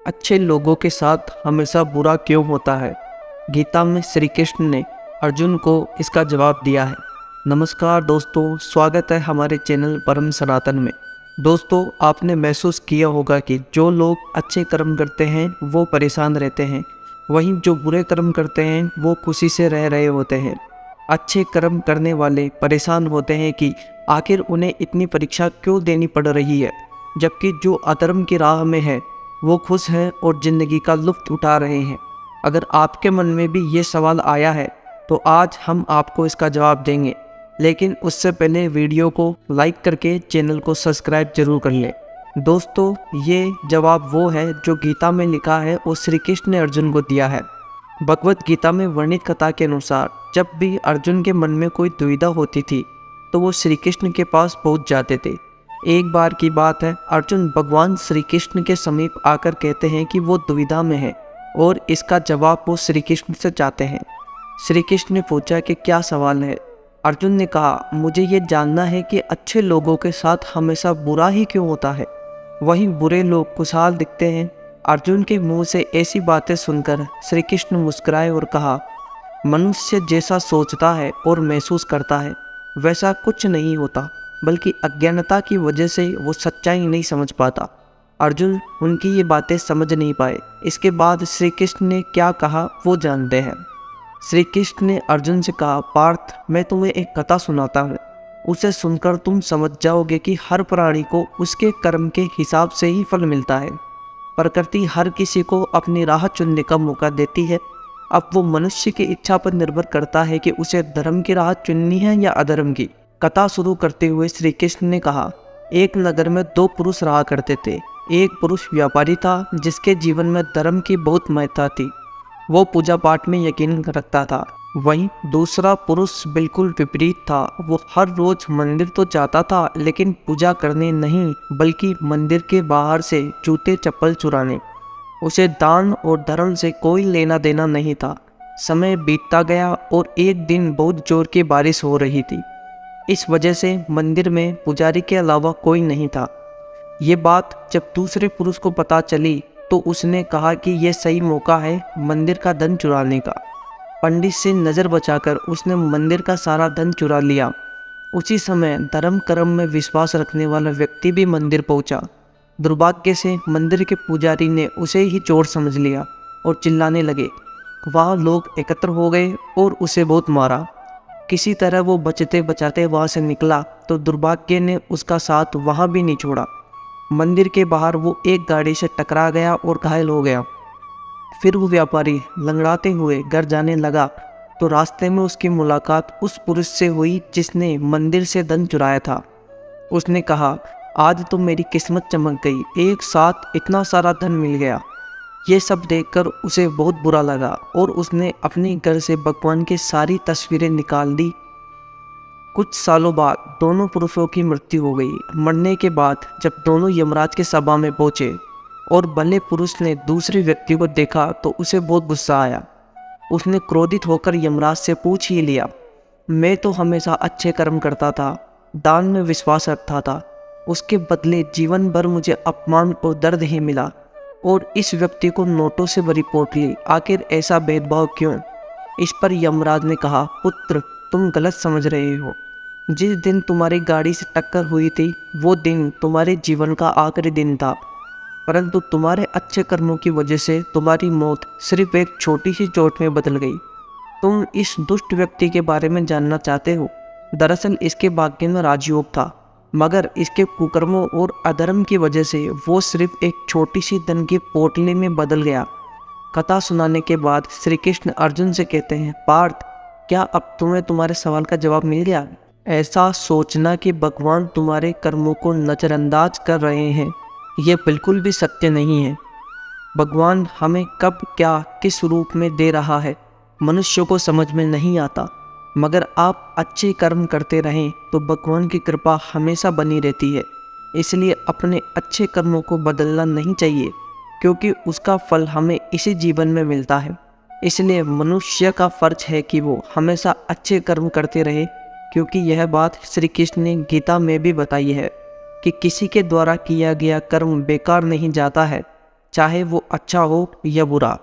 अच्छे लोगों के साथ हमेशा बुरा क्यों होता है? गीता में श्री कृष्ण ने अर्जुन को इसका जवाब दिया है। नमस्कार दोस्तों, स्वागत है हमारे चैनल परम सनातन में। दोस्तों, आपने महसूस किया होगा कि जो लोग अच्छे कर्म करते हैं वो परेशान रहते हैं, वहीं जो बुरे कर्म करते हैं वो खुशी से रह रहे होते हैं। अच्छे कर्म करने वाले परेशान होते हैं कि आखिर उन्हें इतनी परीक्षा क्यों देनी पड़ रही है, जबकि जो अधर्म की राह में है वो खुश हैं और ज़िंदगी का लुत्फ़ उठा रहे हैं। अगर आपके मन में भी ये सवाल आया है तो आज हम आपको इसका जवाब देंगे, लेकिन उससे पहले वीडियो को लाइक करके चैनल को सब्सक्राइब जरूर कर लें। दोस्तों, ये जवाब वो है जो गीता में लिखा है और श्री कृष्ण ने अर्जुन को दिया है। भगवत गीता में वर्णित कथा के अनुसार जब भी अर्जुन के मन में कोई दुविधा होती थी तो वो श्री कृष्ण के पास पहुंच जाते थे। एक बार की बात है, अर्जुन भगवान श्री कृष्ण के समीप आकर कहते हैं कि वो दुविधा में है और इसका जवाब वो श्री कृष्ण से चाहते हैं। श्री कृष्ण ने पूछा कि क्या सवाल है। अर्जुन ने कहा, मुझे ये जानना है कि अच्छे लोगों के साथ हमेशा बुरा ही क्यों होता है, वहीं बुरे लोग खुशहाल दिखते हैं। अर्जुन के मुंह से ऐसी बातें सुनकर श्री कृष्ण मुस्कुराए और कहा, मनुष्य जैसा सोचता है और महसूस करता है वैसा कुछ नहीं होता, बल्कि अज्ञानता की वजह से वो सच्चाई नहीं समझ पाता। अर्जुन उनकी ये बातें समझ नहीं पाए। इसके बाद श्री कृष्ण ने क्या कहा वो जानते हैं। श्री कृष्ण ने अर्जुन से कहा, पार्थ, मैं तुम्हें एक कथा सुनाता हूँ। उसे सुनकर तुम समझ जाओगे कि हर प्राणी को उसके कर्म के हिसाब से ही फल मिलता है। प्रकृति हर किसी को अपनी राह चुनने का मौका देती है। अब वो मनुष्य की इच्छा पर निर्भर करता है कि उसे धर्म की राह चुननी है या अधर्म की। कथा शुरू करते हुए श्री कृष्ण ने कहा, एक नगर में दो पुरुष रहा करते थे। एक पुरुष व्यापारी था जिसके जीवन में धर्म की बहुत महत्ता थी। वो पूजा पाठ में यकीन रखता था। वहीं दूसरा पुरुष बिल्कुल विपरीत था। वो हर रोज मंदिर तो जाता था, लेकिन पूजा करने नहीं बल्कि मंदिर के बाहर से जूते चप्पल चुराने। उसे दान और धर्म से कोई लेना देना नहीं था। समय बीतता गया और एक दिन बहुत जोर की बारिश हो रही थी। इस वजह से मंदिर में पुजारी के अलावा कोई नहीं था। ये बात जब दूसरे पुरुष को पता चली तो उसने कहा कि यह सही मौका है मंदिर का धन चुराने का। पंडित से नज़र बचाकर उसने मंदिर का सारा धन चुरा लिया। उसी समय धर्म कर्म में विश्वास रखने वाला व्यक्ति भी मंदिर पहुंचा। दुर्भाग्य से मंदिर के पुजारी ने उसे ही चोर समझ लिया और चिल्लाने लगे। वहाँ लोग एकत्र हो गए और उसे बहुत मारा। किसी तरह वो बचते बचाते वहाँ से निकला तो दुर्भाग्य ने उसका साथ वहाँ भी नहीं छोड़ा। मंदिर के बाहर वो एक गाड़ी से टकरा गया और घायल हो गया। फिर वो व्यापारी लंगड़ाते हुए घर जाने लगा तो रास्ते में उसकी मुलाकात उस पुरुष से हुई जिसने मंदिर से धन चुराया था। उसने कहा, आज तो मेरी किस्मत चमक गई, एक साथ इतना सारा धन मिल गया। ये सब देखकर उसे बहुत बुरा लगा और उसने अपने घर से भगवान की सारी तस्वीरें निकाल दी। कुछ सालों बाद दोनों पुरुषों की मृत्यु हो गई। मरने के बाद जब दोनों यमराज के सभा में पहुंचे और भले पुरुष ने दूसरे व्यक्ति को देखा तो उसे बहुत गुस्सा आया। उसने क्रोधित होकर यमराज से पूछ ही लिया, मैं तो हमेशा अच्छे कर्म करता था, दान में विश्वास रखता था, उसके बदले जीवन भर मुझे अपमान और दर्द ही मिला और इस व्यक्ति को नोटों से भरी पोट ली। आखिर ऐसा भेदभाव क्यों? इस पर यमराज ने कहा, पुत्र, तुम गलत समझ रहे हो। जिस दिन तुम्हारी गाड़ी से टक्कर हुई थी वो दिन तुम्हारे जीवन का आखिरी दिन था, परंतु तुम्हारे अच्छे कर्मों की वजह से तुम्हारी मौत सिर्फ एक छोटी सी चोट में बदल गई। तुम इस दुष्ट व्यक्ति के बारे में जानना चाहते हो? दरअसल इसके भाग्य में राजयोग था, मगर इसके कुकर्मों और अधर्म की वजह से वो सिर्फ एक छोटी सी धन की पोटली में बदल गया। कथा सुनाने के बाद श्री कृष्ण अर्जुन से कहते हैं, पार्थ, क्या अब तुम्हें तुम्हारे सवाल का जवाब मिल गया? ऐसा सोचना कि भगवान तुम्हारे कर्मों को नज़रअंदाज कर रहे हैं, यह बिल्कुल भी सत्य नहीं है। भगवान हमें कब क्या किस रूप में दे रहा है मनुष्यों को समझ में नहीं आता, मगर आप अच्छे कर्म करते रहें तो भगवान की कृपा हमेशा बनी रहती है। इसलिए अपने अच्छे कर्मों को बदलना नहीं चाहिए, क्योंकि उसका फल हमें इसी जीवन में मिलता है। इसलिए मनुष्य का फर्ज है कि वो हमेशा अच्छे कर्म करते रहे, क्योंकि यह बात श्री कृष्ण ने गीता में भी बताई है कि किसी के द्वारा किया गया कर्म बेकार नहीं जाता है, चाहे वो अच्छा हो या बुरा।